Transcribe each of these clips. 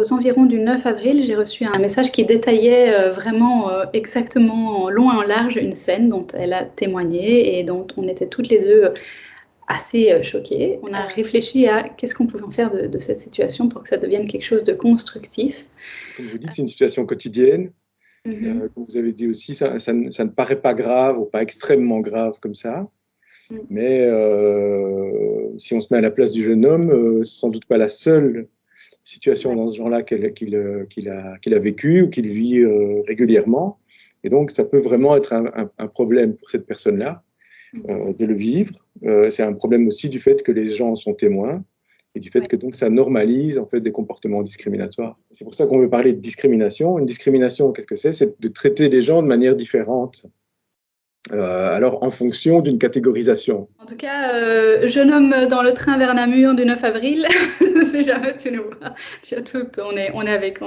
aux environs du 9 avril, j'ai reçu un message qui détaillait vraiment exactement en long et en large une scène dont elle a témoigné et dont on était toutes les deux assez choquées. On a réfléchi à qu'est-ce qu'on pouvait en faire de cette situation pour que ça devienne quelque chose de constructif. Comme vous dites, c'est une situation quotidienne. Mhm. Comme vous avez dit aussi, ça ne paraît pas grave ou pas extrêmement grave comme ça. Mais si on se met à la place du jeune homme, c'est sans doute pas la seule situation dans ce genre-là qu'il a vécu ou qu'il vit régulièrement. Et donc, ça peut vraiment être un problème pour cette personne-là de le vivre. C'est un problème aussi du fait que les gens sont témoins et du fait que donc ça normalise en fait des comportements discriminatoires. C'est pour ça qu'on veut parler de discrimination. Une discrimination, qu'est-ce que c'est? C'est de traiter les gens de manière différente. Alors, en fonction d'une catégorisation. En tout cas, jeune homme dans le train vers Namur du 9 avril, si jamais tu nous vois, tu as tout, on est avec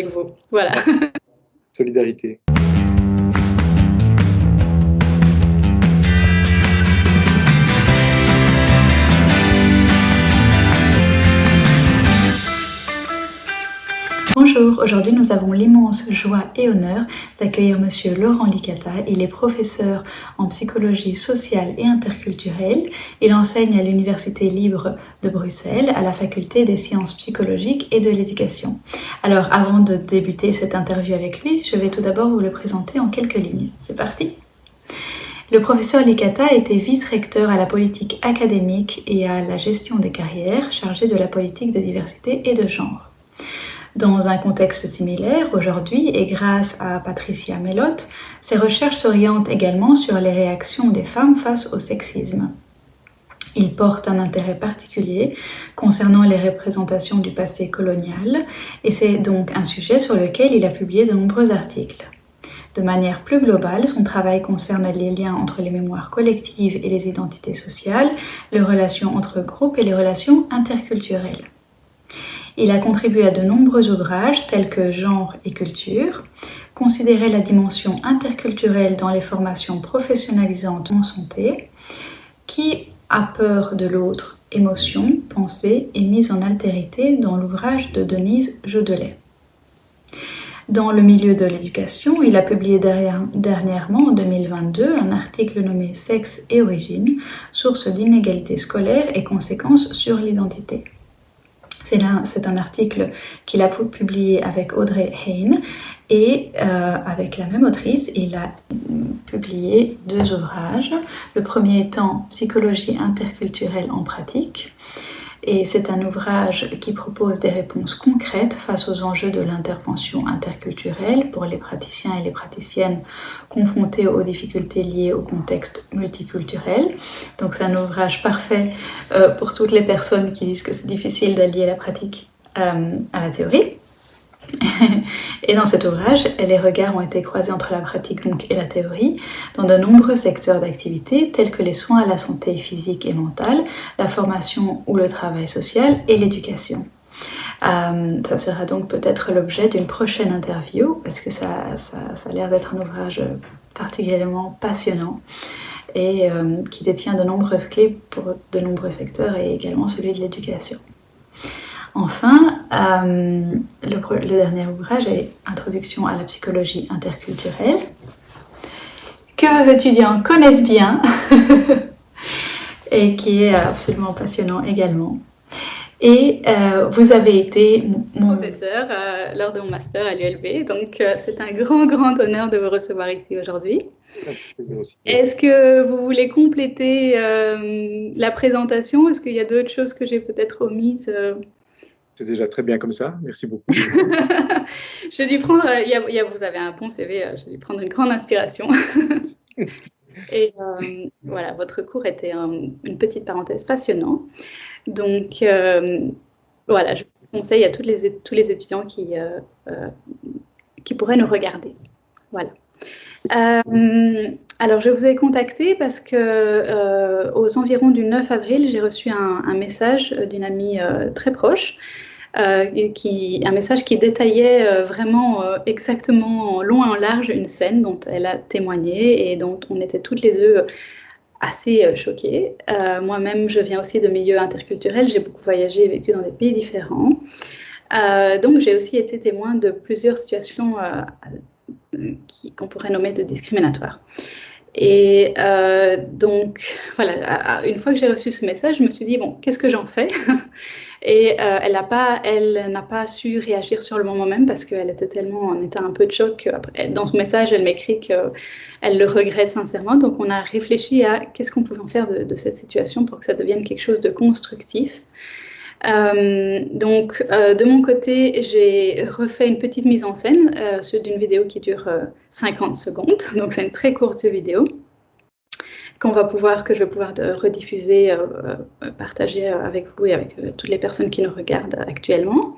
vous. Voilà. Solidarité. Bonjour, aujourd'hui nous avons l'immense joie et honneur d'accueillir Monsieur Laurent Licata. Il est professeur en psychologie sociale et interculturelle. Il enseigne à l'Université libre de Bruxelles, à la faculté des sciences psychologiques et de l'éducation. Alors avant de débuter cette interview avec lui, je vais tout d'abord vous le présenter en quelques lignes. C'est parti! Le professeur Licata était vice-recteur à la politique académique et à la gestion des carrières, chargé de la politique de diversité et de genre. Dans un contexte similaire, aujourd'hui, et grâce à Patricia Melotte, ses recherches s'orientent également sur les réactions des femmes face au sexisme. Il porte un intérêt particulier concernant les représentations du passé colonial, et c'est donc un sujet sur lequel il a publié de nombreux articles. De manière plus globale, son travail concerne les liens entre les mémoires collectives et les identités sociales, les relations entre groupes et les relations interculturelles. Il a contribué à de nombreux ouvrages tels que Genre et culture, considérer la dimension interculturelle dans les formations professionnalisantes en santé, Qui a peur de l'autre, émotion, pensée et mise en altérité dans l'ouvrage de Denise Jodelet. Dans le milieu de l'éducation, il a publié dernièrement, en 2022, un article nommé « Sexe et origine, source d'inégalités scolaires et conséquences sur l'identité ». C'est un article qu'il a publié avec Audrey Hayne et avec la même autrice, il a publié 2 ouvrages. Le premier étant Psychologie interculturelle en pratique. Et c'est un ouvrage qui propose des réponses concrètes face aux enjeux de l'intervention interculturelle pour les praticiens et les praticiennes confrontés aux difficultés liées au contexte multiculturel. Donc c'est un ouvrage parfait pour toutes les personnes qui disent que c'est difficile d'allier la pratique à la théorie. Et dans cet ouvrage, les regards ont été croisés entre la pratique donc, et la théorie dans de nombreux secteurs d'activité tels que les soins à la santé physique et mentale, la formation ou le travail social et l'éducation. Ça sera donc peut-être l'objet d'une prochaine interview parce que ça a l'air d'être un ouvrage particulièrement passionnant et qui détient de nombreuses clés pour de nombreux secteurs et également celui de l'éducation. Enfin, le dernier ouvrage est Introduction à la psychologie interculturelle, que vos étudiants connaissent bien et qui est absolument passionnant également. Et vous avez été mon professeur lors de mon master à l'ULB, donc c'est un grand honneur de vous recevoir ici aujourd'hui. Est-ce que vous voulez compléter la présentation? Est-ce qu'il y a d'autres choses que j'ai peut-être omises C'est déjà très bien comme ça, merci beaucoup. J'ai dû prendre, vous avez un bon CV, j'ai dû prendre une grande inspiration. Et voilà, votre cours était une petite parenthèse passionnante. Donc voilà, je vous conseille à tous les étudiants qui pourraient nous regarder. Voilà. Alors, je vous ai contacté parce que aux environs du 9 avril, j'ai reçu un message d'une amie très proche, un message qui détaillait vraiment exactement en long et en large une scène dont elle a témoigné et dont on était toutes les deux assez choquées. Moi-même, je viens aussi de milieux interculturels, j'ai beaucoup voyagé et vécu dans des pays différents. Donc, j'ai aussi été témoin de plusieurs situations qu'on pourrait nommer de discriminatoires. Et donc, voilà, une fois que j'ai reçu ce message, je me suis dit, bon, qu'est-ce que j'en fais? Et elle n'a pas su réagir sur le moment même parce qu'elle était tellement en état un peu de choc. Dans ce message, elle m'écrit qu'elle le regrette sincèrement. Donc, on a réfléchi à qu'est-ce qu'on pouvait en faire de cette situation pour que ça devienne quelque chose de constructif. Donc, de mon côté, j'ai refait une petite mise en scène d'une vidéo qui dure 50 secondes. Donc, c'est une très courte vidéo que je vais pouvoir rediffuser, partager avec vous et avec toutes les personnes qui nous regardent actuellement.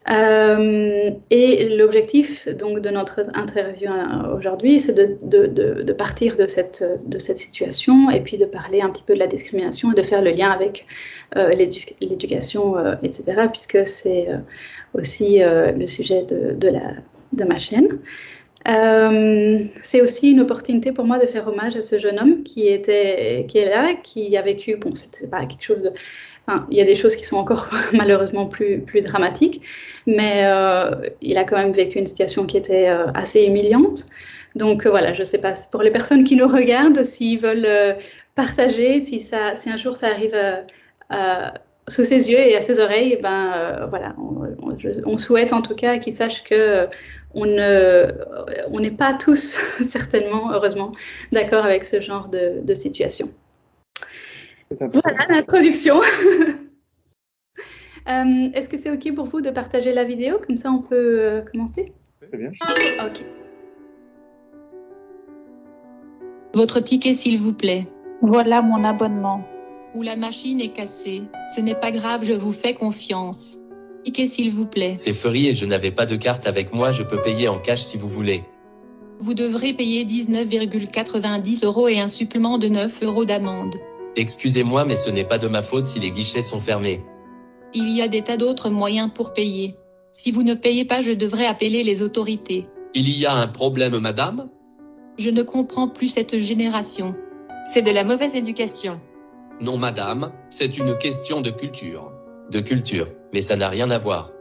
Et l'objectif donc de notre interview aujourd'hui, c'est de partir de cette situation et puis de parler un petit peu de la discrimination et de faire le lien avec l'éducation, etc., puisque c'est aussi le sujet de ma chaîne. C'est aussi une opportunité pour moi de faire hommage à ce jeune homme qui est là, qui a vécu, bon, c'était pas quelque chose de... Enfin, il y a des choses qui sont encore malheureusement plus dramatiques, mais il a quand même vécu une situation qui était assez humiliante. Donc voilà, je ne sais pas, pour les personnes qui nous regardent, s'ils veulent partager, si un jour ça arrive sous ses yeux et à ses oreilles, ben voilà, on souhaite en tout cas qu'ils sachent que on n'est pas tous, certainement, heureusement, d'accord avec ce genre de situation. Voilà l'introduction. Est-ce que c'est OK pour vous de partager la vidéo? Comme ça, on peut commencer? Très bien. OK. Votre ticket, s'il vous plaît. Voilà mon abonnement. Ou la machine est cassée. Ce n'est pas grave, je vous fais confiance. Ticket, s'il vous plaît. C'est Ferry et je n'avais pas de carte avec moi, je peux payer en cash si vous voulez. Vous devrez payer 19,90 € et un supplément de 9 € d'amende. Excusez-moi mais ce n'est pas de ma faute si les guichets sont fermés. Il y a des tas d'autres moyens pour payer. Si vous ne payez pas, je devrais appeler les autorités. Il y a un problème, madame? Je ne comprends plus cette génération. C'est de la mauvaise éducation. Non, madame, c'est une question de culture. De culture, mais ça n'a rien à voir.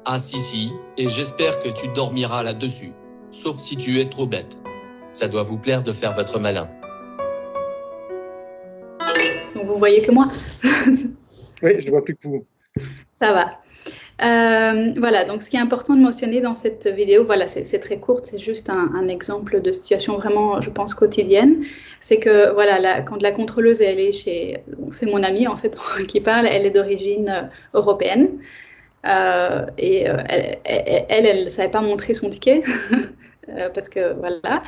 Ah si, et j'espère que tu dormiras là-dessus. Sauf si tu es trop bête. Ça doit vous plaire de faire votre malin. Donc vous voyez que moi. Oui, je ne vois plus que vous. Ça va. Voilà, donc ce qui est important de mentionner dans cette vidéo, voilà, c'est très courte, c'est juste un exemple de situation vraiment, je pense, quotidienne. C'est que, voilà, quand la contrôleuse, elle est c'est mon amie, en fait, qui parle, elle est d'origine européenne. Et elle ne savait pas montrer son ticket, parce que, voilà.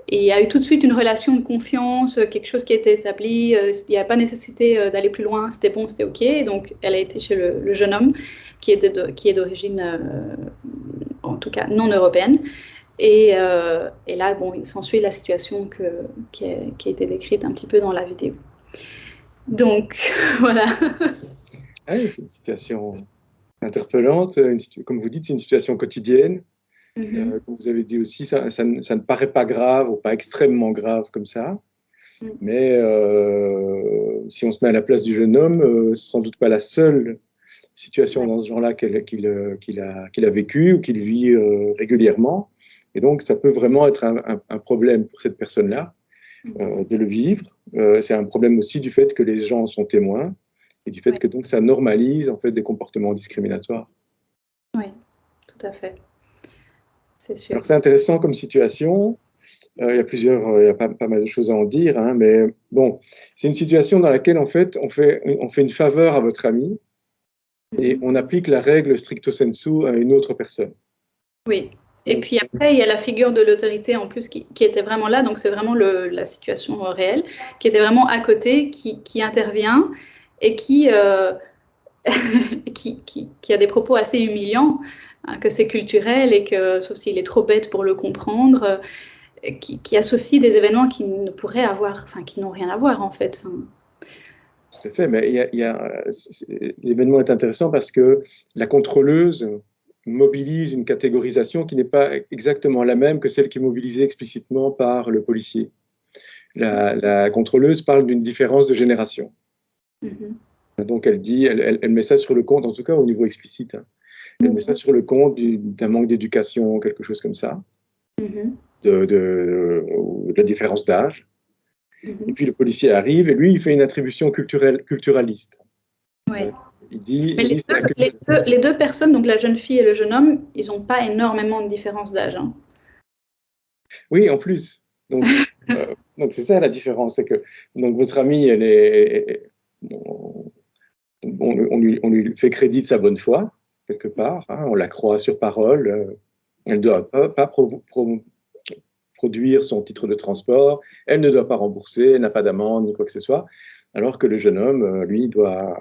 Et il y a eu tout de suite une relation de confiance, quelque chose qui a été établi, il n'y avait pas nécessité d'aller plus loin, c'était bon, c'était OK. Et donc, elle a été chez le jeune homme qui est d'origine, en tout cas, non européenne. Et là, bon, il s'ensuit la situation qui a été décrite un petit peu dans la vidéo. Donc, voilà. Oui, c'est une situation interpellante. Comme vous dites, c'est une situation quotidienne. Comme vous avez dit aussi, ça ne paraît pas grave ou pas extrêmement grave comme ça. Mais si on se met à la place du jeune homme, c'est sans doute pas la seule situation dans ce genre-là qu'il a vécu ou qu'il vit régulièrement. Et donc, ça peut vraiment être un problème pour cette personne-là de le vivre. C'est un problème aussi du fait que les gens sont témoins et du fait que donc ça normalise en fait des comportements discriminatoires. Oui, tout à fait. C'est sûr. Alors c'est intéressant comme situation. Il y a pas mal de choses à en dire, hein, mais bon, c'est une situation dans laquelle en fait on fait une faveur à votre ami et on applique la règle stricto sensu à une autre personne. Oui. Et puis après, il y a la figure de l'autorité en plus qui était vraiment là, donc c'est vraiment la situation réelle, qui était vraiment à côté, qui intervient et qui a des propos assez humiliants, hein, que c'est culturel et que, sauf s'il est trop bête pour le comprendre, qui associe des événements qui ne pourraient avoir, enfin qui n'ont rien à voir en fait. Tout à fait, mais l'événement est intéressant parce que la contrôleuse mobilise une catégorisation qui n'est pas exactement la même que celle qui est mobilisée explicitement par le policier. La contrôleuse parle d'une différence de génération. Donc elle met ça sur le compte, en tout cas au niveau explicite, hein. Elle met ça sur le compte d'un manque d'éducation, quelque chose comme ça, de la différence d'âge. Et puis le policier arrive et lui, il fait une attribution culturaliste. Oui. Il dit, Mais les deux personnes, donc la jeune fille et le jeune homme, ils n'ont pas énormément de différence d'âge. Hein. Oui, en plus. Donc c'est ça la différence, c'est que donc votre amie, elle est, on lui fait crédit de sa bonne foi quelque part. Hein, on la croit sur parole. Elle ne doit pas produire son titre de transport. Elle ne doit pas rembourser. Elle n'a pas d'amende ni quoi que ce soit. Alors que le jeune homme, lui, va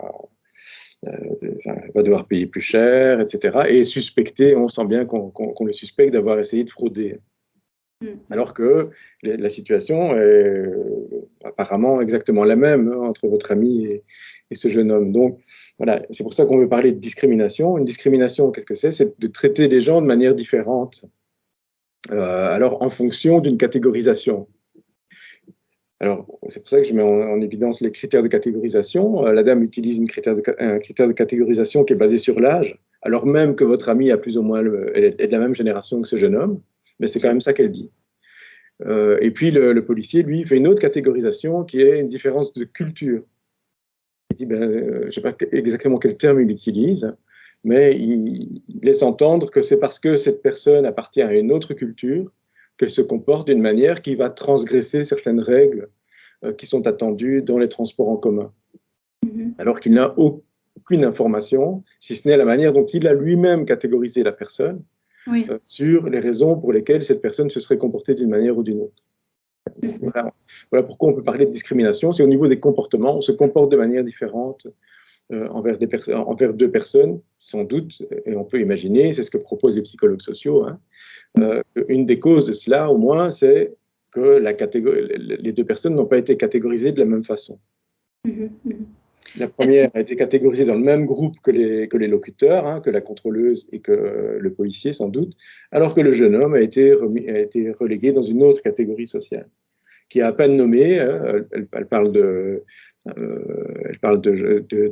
devoir payer plus cher, etc. Et suspecté, on sent bien qu'on le suspecte d'avoir essayé de frauder. Alors que la situation est apparemment exactement la même entre votre ami et ce jeune homme. Donc, voilà, c'est pour ça qu'on veut parler de discrimination. Une discrimination, qu'est-ce que c'est? C'est de traiter les gens de manière différente. Alors, en fonction d'une catégorisation. Alors, c'est pour ça que je mets en évidence les critères de catégorisation. La dame utilise un critère de catégorisation qui est basé sur l'âge, alors même que votre amie a plus ou moins elle est de la même génération que ce jeune homme, mais c'est quand même ça qu'elle dit. Et puis, le policier, lui, fait une autre catégorisation qui est une différence de culture. Il dit, je ne sais pas exactement quel terme il utilise, mais il laisse entendre que c'est parce que cette personne appartient à une autre culture qu'elle se comporte d'une manière qui va transgresser certaines règles qui sont attendues dans les transports en commun. Alors qu'il n'a aucune information, si ce n'est la manière dont il a lui-même catégorisé la personne, sur les raisons pour lesquelles cette personne se serait comportée d'une manière ou d'une autre. Voilà pourquoi on peut parler de discrimination. C'est au niveau des comportements, on se comporte de manière différente envers deux personnes, sans doute, et on peut imaginer, c'est ce que proposent les psychologues sociaux, hein, une des causes de cela, au moins, c'est que les deux personnes n'ont pas été catégorisées de la même façon. La première a été catégorisée dans le même groupe que les locuteurs, hein, que la contrôleuse et que le policier, sans doute, alors que le jeune homme a été relégué dans une autre catégorie sociale, qui est à peine nommée. Hein, elle parle de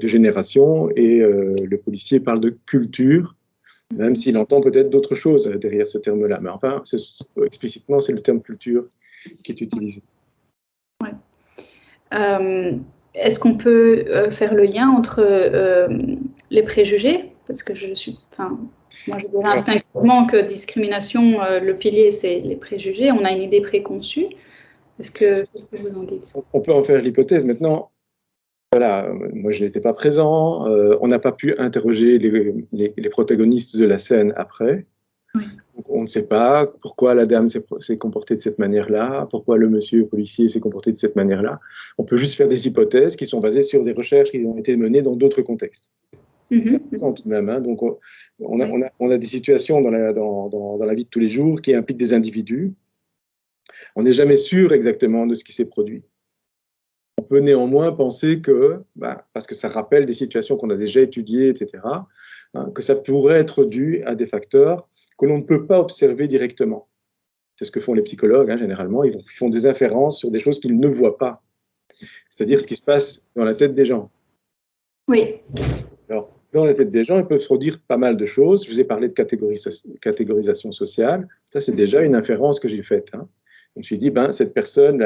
génération et le policier parle de culture, même s'il entend peut-être d'autres choses derrière ce terme-là. Mais enfin, explicitement, c'est le terme culture qui est utilisé. Ouais. Est-ce qu'on peut faire le lien entre les préjugés? Parce que moi je dirais instinctivement que discrimination, le pilier, c'est les préjugés. On a une idée préconçue. Qu'est-ce que vous en dites? On peut en faire l'hypothèse. Maintenant, voilà, moi je n'étais pas présent. On n'a pas pu interroger les protagonistes de la scène après. Oui. Donc, on ne sait pas pourquoi la dame s'est comportée de cette manière-là, pourquoi le monsieur policier s'est comporté de cette manière-là. On peut juste faire des hypothèses qui sont basées sur des recherches qui ont été menées dans d'autres contextes. C'est important tout de même. Hein. Donc, on a des situations dans la vie de tous les jours qui impliquent des individus. On n'est jamais sûr exactement de ce qui s'est produit. On peut néanmoins penser que, parce que ça rappelle des situations qu'on a déjà étudiées, etc., hein, que ça pourrait être dû à des facteurs que l'on ne peut pas observer directement. C'est ce que font les psychologues, hein, généralement. Ils font des inférences sur des choses qu'ils ne voient pas. C'est-à-dire ce qui se passe dans la tête des gens. Oui. Alors, dans la tête des gens, ils peuvent se produire pas mal de choses. Je vous ai parlé de catégorisation sociale. Ça, c'est déjà une inférence que j'ai faite. Hein. Je me suis dit, cette personne,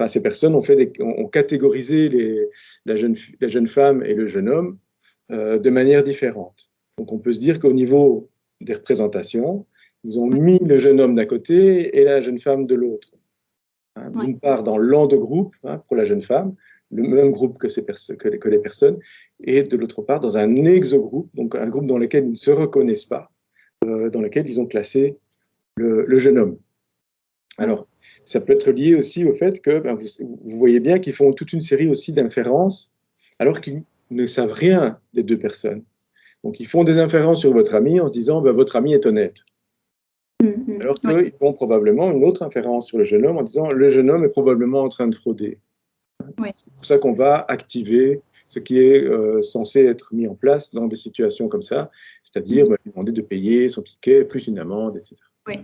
ces personnes ont catégorisé la jeune femme et le jeune homme de manière différente. Donc, on peut se dire qu'au niveau des représentations, ils ont mis le jeune homme d'un côté et la jeune femme de l'autre. Hein, d'une part, dans l'an de groupe, hein, pour la jeune femme, le même groupe que les personnes, et de l'autre part, dans un exogroupe, donc un groupe dans lequel ils ne se reconnaissent pas, dans lequel ils ont classé le jeune homme. Alors, ça peut être lié aussi au fait que vous voyez bien qu'ils font toute une série aussi d'inférences, alors qu'ils ne savent rien des deux personnes. Donc, ils font des inférences sur votre ami en se disant votre ami est honnête. Alors qu'ils font probablement une autre inférence sur le jeune homme en disant le jeune homme est probablement en train de frauder. Oui. C'est pour ça qu'on va activer ce qui est censé être mis en place dans des situations comme ça, c'est-à-dire lui demander de payer son ticket plus une amende, etc. Oui.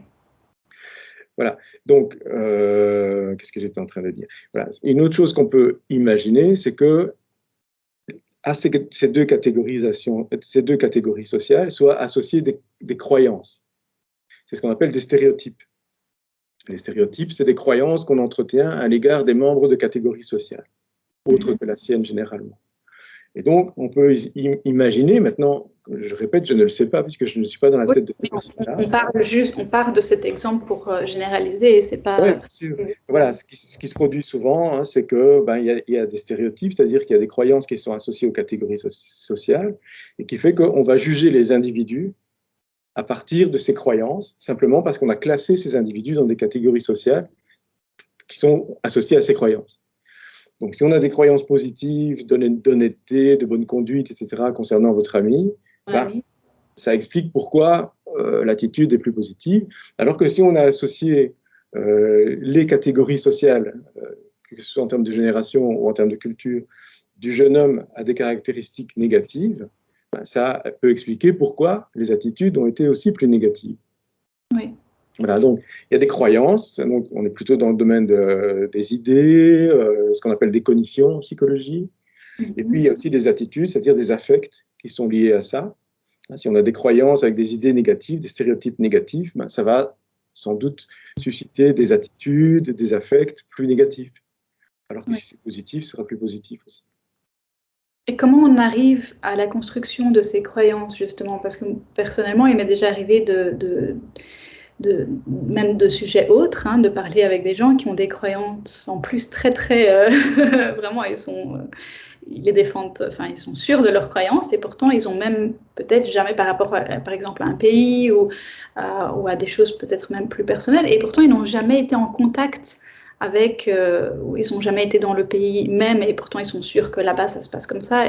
Voilà. Donc, qu'est-ce que j'étais en train de dire? Voilà. Une autre chose qu'on peut imaginer, c'est que à ces deux catégories sociales soient associées des croyances. C'est ce qu'on appelle des stéréotypes. Les stéréotypes, c'est des croyances qu'on entretient à l'égard des membres de catégories sociales, autres que la sienne généralement. Et donc, on peut imaginer, maintenant, je répète, je ne le sais pas, puisque je ne suis pas dans la tête de ces personnes-là. On part de cet exemple pour généraliser, c'est pas... Oui, bien sûr. Voilà, ce qui se produit souvent, c'est que il y a des stéréotypes, c'est-à-dire qu'il y a des croyances qui sont associées aux catégories sociales, et qui fait qu'on va juger les individus à partir de ces croyances, simplement parce qu'on a classé ces individus dans des catégories sociales qui sont associées à ces croyances. Donc, si on a des croyances positives, d'honnêteté, de bonne conduite, etc., concernant votre ami, ça explique pourquoi l'attitude est plus positive. Alors que si on a associé les catégories sociales, que ce soit en termes de génération ou en termes de culture, du jeune homme à des caractéristiques négatives, ça peut expliquer pourquoi les attitudes ont été aussi plus négatives. Oui. Voilà, donc il y a des croyances, donc on est plutôt dans le domaine des idées, ce qu'on appelle des cognitions en psychologie. Et puis il y a aussi des attitudes, c'est-à-dire des affects qui sont liés à ça. Si on a des croyances avec des idées négatives, des stéréotypes négatifs, ça va sans doute susciter des attitudes, des affects plus négatifs. Alors que si c'est positif, ce sera plus positif aussi. Et comment on arrive à la construction de ces croyances, justement? Parce que personnellement, il m'est déjà arrivé même de sujets autres, de parler avec des gens qui ont des croyances en plus très, vraiment, ils les défendent, enfin, ils sont sûrs de leurs croyances et pourtant, ils ont même peut-être jamais par rapport, par exemple, à un pays ou à des choses peut-être même plus personnelles et pourtant, ils n'ont jamais été en contact avec, ils n'ont jamais été dans le pays même et pourtant ils sont sûrs que là-bas ça se passe comme ça.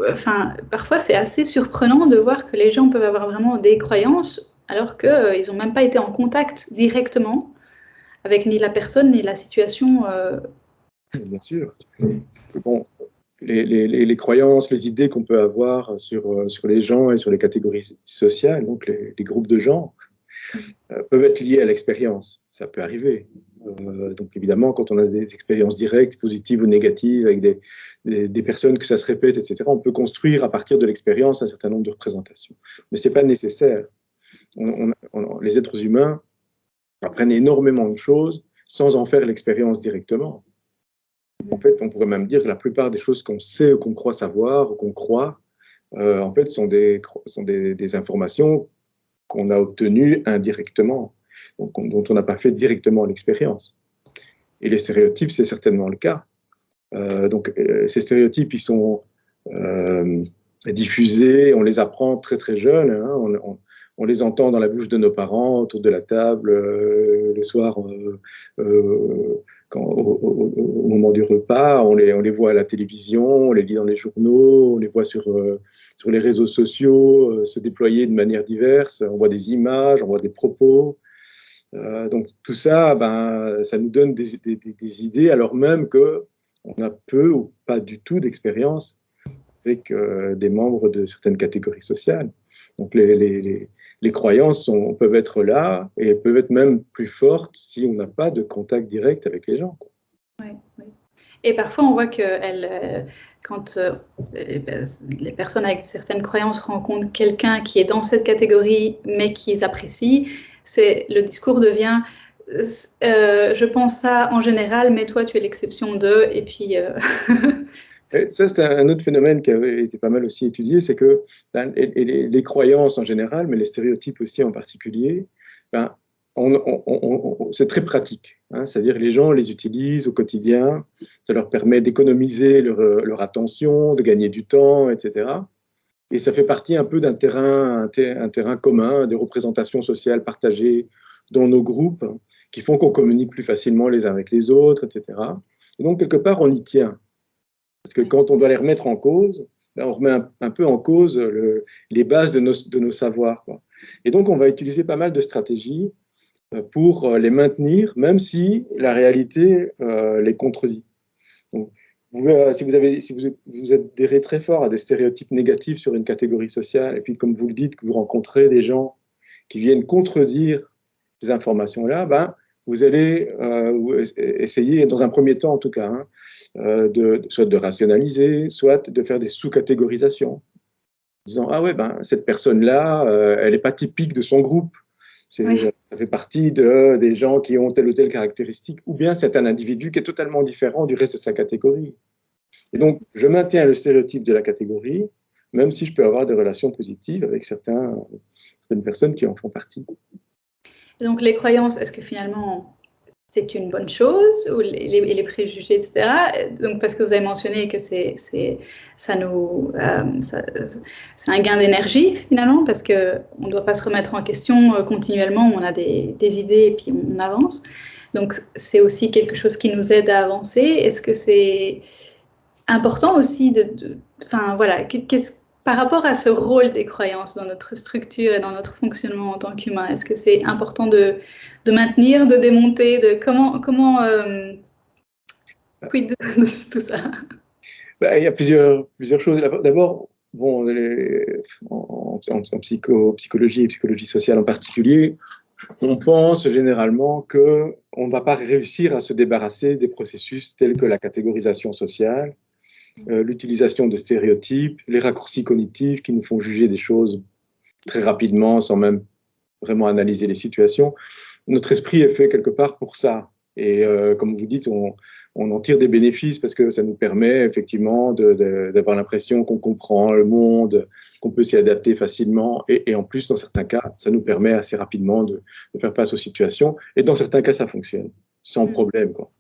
Enfin, parfois c'est assez surprenant de voir que les gens peuvent avoir vraiment des croyances alors qu'ils n'ont même pas été en contact directement avec ni la personne ni la situation. Bien sûr. Bon, les croyances, les idées qu'on peut avoir sur les gens et sur les catégories sociales, donc les groupes de gens, peuvent être liées à l'expérience. Ça peut arriver. Donc évidemment, quand on a des expériences directes, positives ou négatives, avec des personnes que ça se répète, etc., on peut construire à partir de l'expérience un certain nombre de représentations. Mais ce n'est pas nécessaire. Les êtres humains apprennent énormément de choses sans en faire l'expérience directement. En fait, on pourrait même dire que la plupart des choses qu'on sait ou qu'on croit savoir ou qu'on croit, en fait, sont des informations qu'on a obtenues indirectement, donc, dont on n'a pas fait directement l'expérience. Et les stéréotypes, c'est certainement le cas. Ces stéréotypes, ils sont diffusés, on les apprend très très jeunes, on les entend dans la bouche de nos parents, autour de la table, le soir, au moment du repas, on les voit à la télévision, on les lit dans les journaux, on les voit sur les réseaux sociaux se déployer de manière diverse, on voit des images, on voit des propos. Donc tout ça, ça nous donne des idées, alors même qu'on a peu ou pas du tout d'expérience avec des membres de certaines catégories sociales. Donc les croyances peuvent être là et peuvent être même plus fortes si on n'a pas de contact direct avec les gens. Oui, oui. Et parfois, on voit que quand les personnes avec certaines croyances rencontrent quelqu'un qui est dans cette catégorie, mais qu'ils apprécient, le discours devient je pense ça en général, mais toi, tu es l'exception d'eux. Et puis... Ça, c'est un autre phénomène qui avait été pas mal aussi étudié, c'est que les croyances en général, mais les stéréotypes aussi en particulier, c'est très pratique. C'est-à-dire que les gens les utilisent au quotidien, ça leur permet d'économiser leur attention, de gagner du temps, etc. Et ça fait partie un peu d'un terrain commun, des représentations sociales partagées dans nos groupes, qui font qu'on communique plus facilement les uns avec les autres, etc. Et donc, quelque part, on y tient. Parce que quand on doit les remettre en cause, on remet un peu en cause les bases de nos savoirs, quoi. Et donc, on va utiliser pas mal de stratégies pour les maintenir, même si la réalité les contredit. Donc, si vous adhérez très fort à des stéréotypes négatifs sur une catégorie sociale, et puis comme vous le dites, que vous rencontrez des gens qui viennent contredire ces informations-là, vous allez essayer, dans un premier temps en tout cas, soit de rationaliser, soit de faire des sous-catégorisations. Disant, ah ouais, ben, cette personne-là, elle n'est pas typique de son groupe. Ça fait partie des gens qui ont telle ou telle caractéristique, ou bien c'est un individu qui est totalement différent du reste de sa catégorie. Et donc, je maintiens le stéréotype de la catégorie, même si je peux avoir des relations positives avec certaines personnes qui en font partie. Donc, les croyances, est-ce que finalement, c'est une bonne chose, ou les préjugés, etc. Donc, parce que vous avez mentionné que c'est un gain d'énergie, finalement, parce qu'on ne doit pas se remettre en question continuellement, on a des idées et puis on avance. Donc, c'est aussi quelque chose qui nous aide à avancer. Est-ce que c'est important aussi enfin, voilà, par rapport à ce rôle des croyances dans notre structure et dans notre fonctionnement en tant qu'humain, est-ce que c'est important de maintenir, de démonter, comment quid de tout ça? Il y a plusieurs choses. D'abord, bon, en psychologie et psychologie sociale en particulier, on pense généralement qu'on ne va pas réussir à se débarrasser des processus tels que la catégorisation sociale, l'utilisation de stéréotypes, les raccourcis cognitifs qui nous font juger des choses très rapidement sans même vraiment analyser les situations. Notre esprit est fait quelque part pour ça. Et comme vous dites, on en tire des bénéfices parce que ça nous permet effectivement d'avoir l'impression qu'on comprend le monde, qu'on peut s'y adapter facilement. Et en plus, dans certains cas, ça nous permet assez rapidement de faire face aux situations. Et dans certains cas, ça fonctionne sans problème, quoi.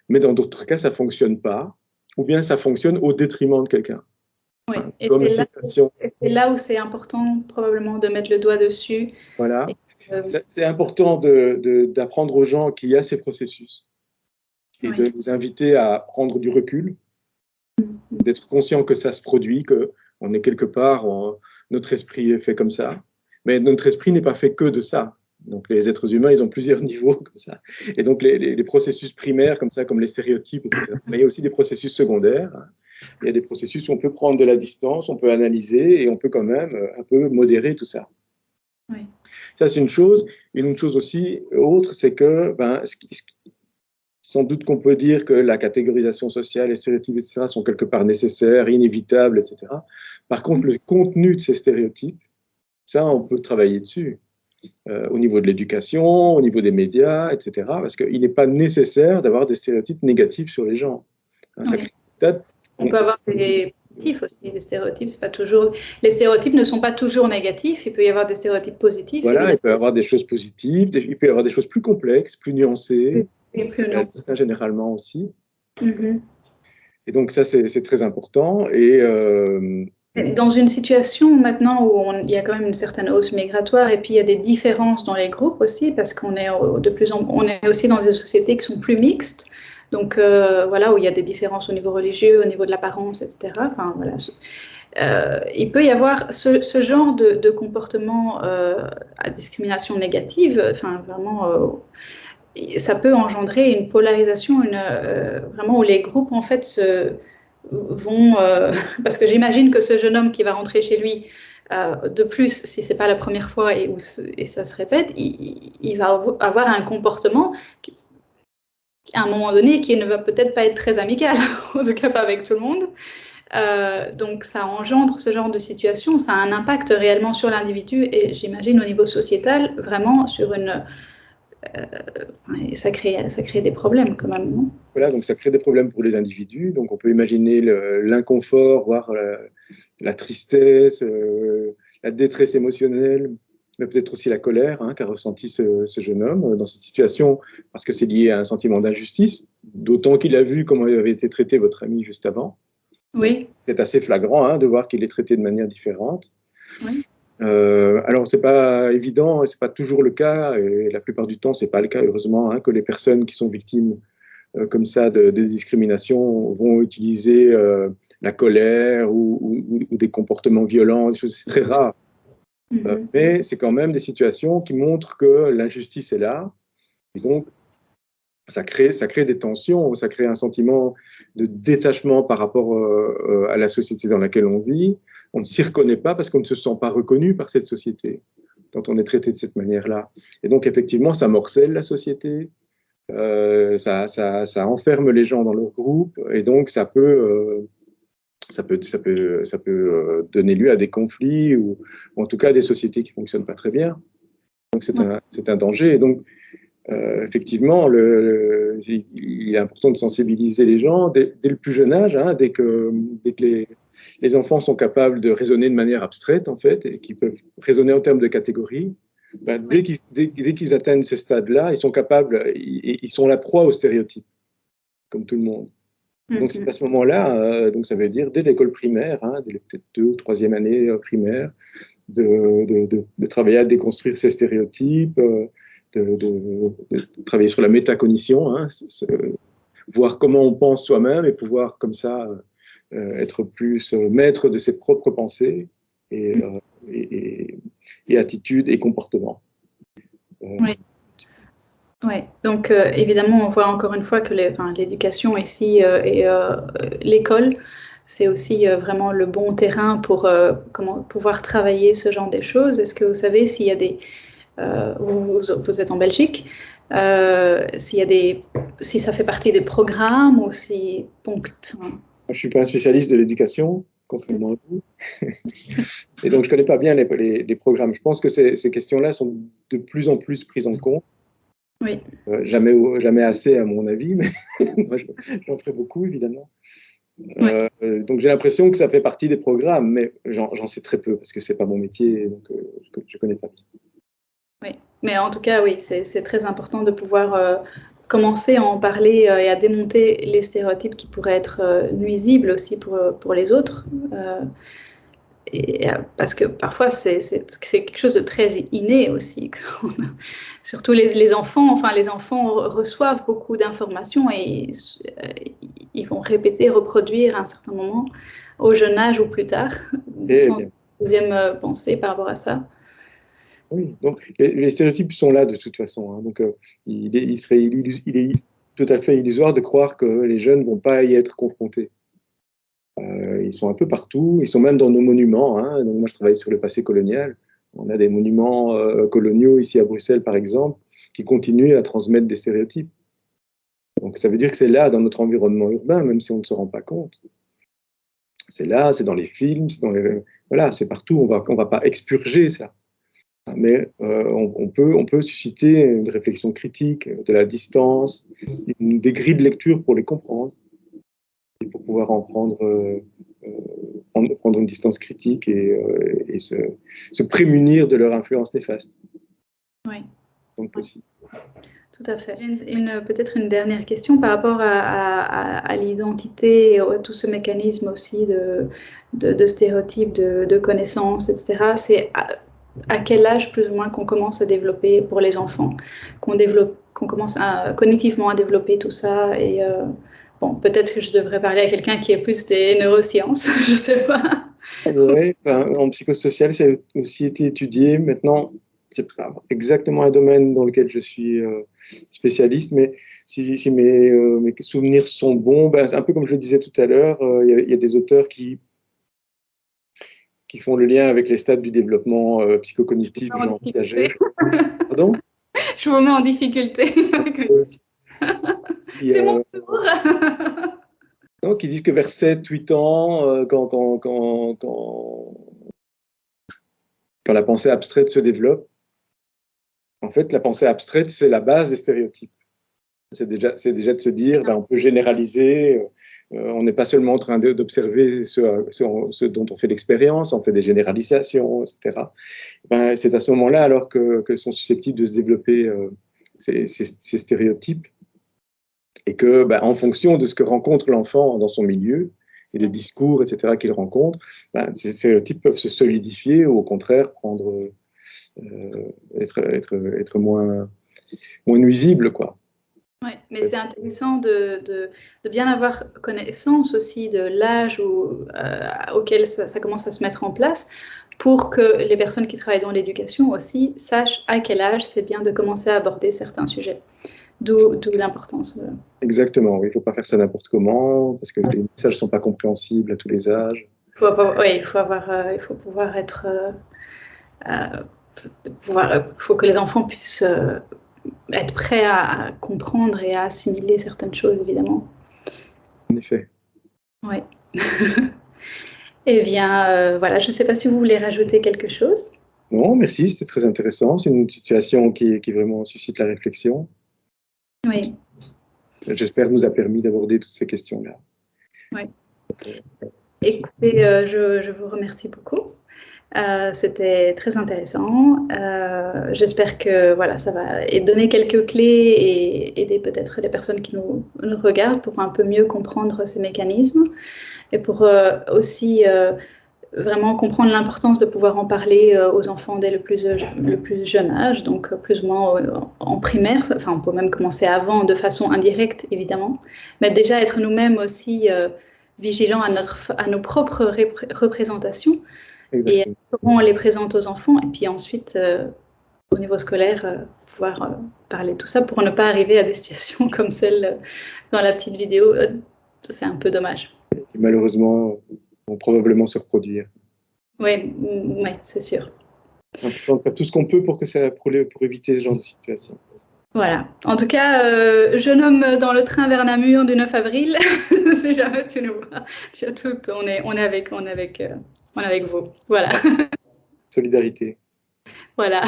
Mais dans d'autres cas, ça ne fonctionne pas, ou bien ça fonctionne au détriment de quelqu'un. Oui, et c'est là où c'est important probablement de mettre le doigt dessus. Voilà. C'est important d'apprendre aux gens qu'il y a ces processus et de les inviter à prendre du recul, d'être conscient que ça se produit, qu'on est quelque part, notre esprit est fait comme ça, mais notre esprit n'est pas fait que de ça. Donc les êtres humains, ils ont plusieurs niveaux comme ça. Et donc les processus primaires comme ça, comme les stéréotypes, etc. Mais il y a aussi des processus secondaires. Il y a des processus où on peut prendre de la distance, on peut analyser et on peut quand même un peu modérer tout ça. Oui. Ça, c'est une chose. Une chose aussi, autre, c'est que sans doute qu'on peut dire que la catégorisation sociale, les stéréotypes, etc., sont quelque part nécessaires, inévitables, etc. Par contre, le contenu de ces stéréotypes, ça, on peut travailler dessus. Au niveau de l'éducation, au niveau des médias, etc. Parce qu'il n'est pas nécessaire d'avoir des stéréotypes négatifs sur les gens. On peut avoir des positifs aussi. Les stéréotypes, c'est pas toujours. Les stéréotypes ne sont pas toujours négatifs. Il peut y avoir des stéréotypes positifs. Voilà, il peut y avoir des choses positives. Il peut y avoir des choses plus complexes, plus nuancées. Ça, généralement aussi. Et donc ça, c'est très important. Et dans une situation maintenant où il y a quand même une certaine hausse migratoire et puis il y a des différences dans les groupes aussi parce qu'on est on est aussi dans des sociétés qui sont plus mixtes. Donc voilà, où il y a des différences au niveau religieux, au niveau de l'apparence, etc. Enfin voilà, il peut y avoir ce genre de comportement à discrimination négative. Enfin vraiment, ça peut engendrer une polarisation, vraiment où les groupes en fait vont parce que j'imagine que ce jeune homme qui va rentrer chez lui, de plus, si c'est pas la première fois et ça se répète, il va avoir un comportement à un moment donné qui ne va peut-être pas être très amical, en tout cas pas avec tout le monde. Donc ça engendre ce genre de situation, ça a un impact réellement sur l'individu et j'imagine au niveau sociétal vraiment sur et ça crée des problèmes quand même, non ? Voilà, donc ça crée des problèmes pour les individus. Donc on peut imaginer l'inconfort, voire la tristesse, la détresse émotionnelle, mais peut-être aussi la colère qu'a ressenti ce jeune homme dans cette situation, parce que c'est lié à un sentiment d'injustice, d'autant qu'il a vu comment il avait été traité votre ami juste avant. Oui. C'est assez flagrant de voir qu'il est traité de manière différente. Oui. Alors, c'est pas évident, c'est pas toujours le cas, et la plupart du temps, c'est pas le cas, heureusement, que les personnes qui sont victimes comme ça de discrimination vont utiliser la colère ou des comportements violents, c'est très rare. Mais c'est quand même des situations qui montrent que l'injustice est là, et donc ça crée des tensions, ça crée un sentiment de détachement par rapport à la société dans laquelle on vit. On ne s'y reconnaît pas parce qu'on ne se sent pas reconnu par cette société. quand on est traité de cette manière-là. Et donc, effectivement, ça morcelle la société, ça enferme les gens dans leur groupe, et donc ça peut donner lieu à des conflits, ou en tout cas à des sociétés qui ne fonctionnent pas très bien. Donc, c'est un danger. Et donc, effectivement, il est important de sensibiliser les gens dès le plus jeune âge, hein, dès que les enfants sont capables de raisonner de manière abstraite, en fait, et qu'ils peuvent raisonner en termes de catégories. Dès qu'ils atteignent ce stade-là, ils sont capables, ils sont la proie aux stéréotypes, comme tout le monde. Donc, c'est à ce moment-là, donc ça veut dire dès l'école primaire, hein, dès peut-être 2e ou 3e année primaire, de travailler à déconstruire ces stéréotypes, de travailler sur la métacognition, hein, voir comment on pense soi-même et pouvoir comme ça être plus maître de ses propres pensées et attitudes et comportements. Oui. Ouais. Donc évidemment, on voit encore une fois que l'éducation ici et l'école, c'est aussi vraiment le bon terrain pour pouvoir travailler ce genre de choses. Est-ce que vous savez s'il y a des... vous êtes en Belgique, si ça fait partie des programmes ou si... Je ne suis pas un spécialiste de l'éducation, contrairement à vous. Et donc, je ne connais pas bien les programmes. Je pense que ces questions-là sont de plus en plus prises en compte. Oui. Jamais assez, à mon avis, mais moi, j'en ferai beaucoup, évidemment. Oui. Donc, j'ai l'impression que ça fait partie des programmes, mais j'en sais très peu, parce que ce n'est pas mon métier, donc je ne connais pas. Oui, mais en tout cas, oui, c'est très important de pouvoir commencer à en parler et à démonter les stéréotypes qui pourraient être nuisibles aussi pour les autres. Parce que parfois, c'est quelque chose de très inné aussi. Surtout les enfants, les enfants reçoivent beaucoup d'informations et ils vont répéter, reproduire à un certain moment, au jeune âge ou plus tard, sans deuxième pensée par rapport à ça. Oui, donc les stéréotypes sont là de toute façon. Hein, donc il est tout à fait illusoire de croire que les jeunes ne vont pas y être confrontés. Ils sont un peu partout, ils sont même dans nos monuments. Hein. Donc moi, je travaille sur le passé colonial. On a des monuments coloniaux ici à Bruxelles, par exemple, qui continuent à transmettre des stéréotypes. Donc ça veut dire que c'est là, dans notre environnement urbain, même si on ne se rend pas compte. C'est là, c'est dans les films, voilà, c'est partout. On va pas expurger ça. Mais on peut susciter une réflexion critique, de la distance, des grilles de lecture pour les comprendre, et pour pouvoir en prendre une distance critique et se prémunir de leur influence néfaste. Oui. Donc possible. Tout à fait. Peut-être une dernière question par rapport à l'identité et à tout ce mécanisme aussi de stéréotypes, de connaissances, etc. C'est à quel âge plus ou moins qu'on commence à développer pour les enfants, qu'on commence cognitivement à développer tout ça et bon, peut-être que je devrais parler à quelqu'un qui est plus des neurosciences, je ne sais pas. Oui, en psychosocial, ça a aussi été étudié. Maintenant, ce n'est pas exactement un domaine dans lequel je suis spécialiste, mais si mes souvenirs sont bons, un peu comme je le disais tout à l'heure, il y a des auteurs qui font le lien avec les stades du développement psychocognitif, genre Piaget. Pardon ? Je vous mets en difficulté. C'est mon tour. Donc, ils disent que vers 7-8 ans, quand la pensée abstraite se développe, en fait, la pensée abstraite, c'est la base des stéréotypes. C'est déjà de se dire, on peut généraliser, on n'est pas seulement en train d'observer ce dont on fait l'expérience, on fait des généralisations, etc. C'est à ce moment-là, alors que sont susceptibles de se développer ces stéréotypes, et que, en fonction de ce que rencontre l'enfant dans son milieu, et des discours, etc., qu'il rencontre, ces stéréotypes peuvent se solidifier ou au contraire être moins nuisibles, quoi. Oui, mais c'est intéressant de bien avoir connaissance aussi de l'âge auquel ça commence à se mettre en place pour que les personnes qui travaillent dans l'éducation aussi sachent à quel âge c'est bien de commencer à aborder certains sujets. D'où l'importance. Exactement, oui, il ne faut pas faire ça n'importe comment, parce que les messages ne sont pas compréhensibles à tous les âges. Il faut pouvoir être faut que les enfants puissent être prêts à comprendre et à assimiler certaines choses, évidemment. En effet. Oui. Eh bien, voilà, je ne sais pas si vous voulez rajouter quelque chose. Non, merci, c'était très intéressant. C'est une situation qui vraiment suscite la réflexion. Oui. J'espère nous a permis d'aborder toutes ces questions-là. Oui. Écoutez, je vous remercie beaucoup. C'était très intéressant. J'espère que voilà, ça va donner quelques clés et aider peut-être les personnes qui nous regardent pour un peu mieux comprendre ces mécanismes et pour aussi vraiment comprendre l'importance de pouvoir en parler aux enfants dès le plus jeune âge, donc plus ou moins en primaire. Enfin, on peut même commencer avant de façon indirecte, évidemment, mais déjà être nous-mêmes aussi vigilants à nos propres représentations. Exactement. Et comment on les présente aux enfants, et puis ensuite, au niveau scolaire, pouvoir parler de tout ça pour ne pas arriver à des situations comme celle dans la petite vidéo. C'est un peu dommage. Et malheureusement, vont probablement se reproduire. Oui, c'est sûr. On va faire tout ce qu'on peut pour éviter ce genre de situation. Voilà. En tout cas, jeune homme dans le train vers Namur du 9 avril, si jamais tu nous vois, tu as tout, on est avec vous. Voilà. Solidarité. Voilà.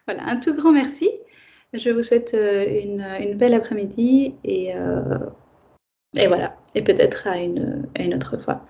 Voilà, un tout grand merci. Je vous souhaite une belle après-midi et voilà. Et peut-être à une autre fois.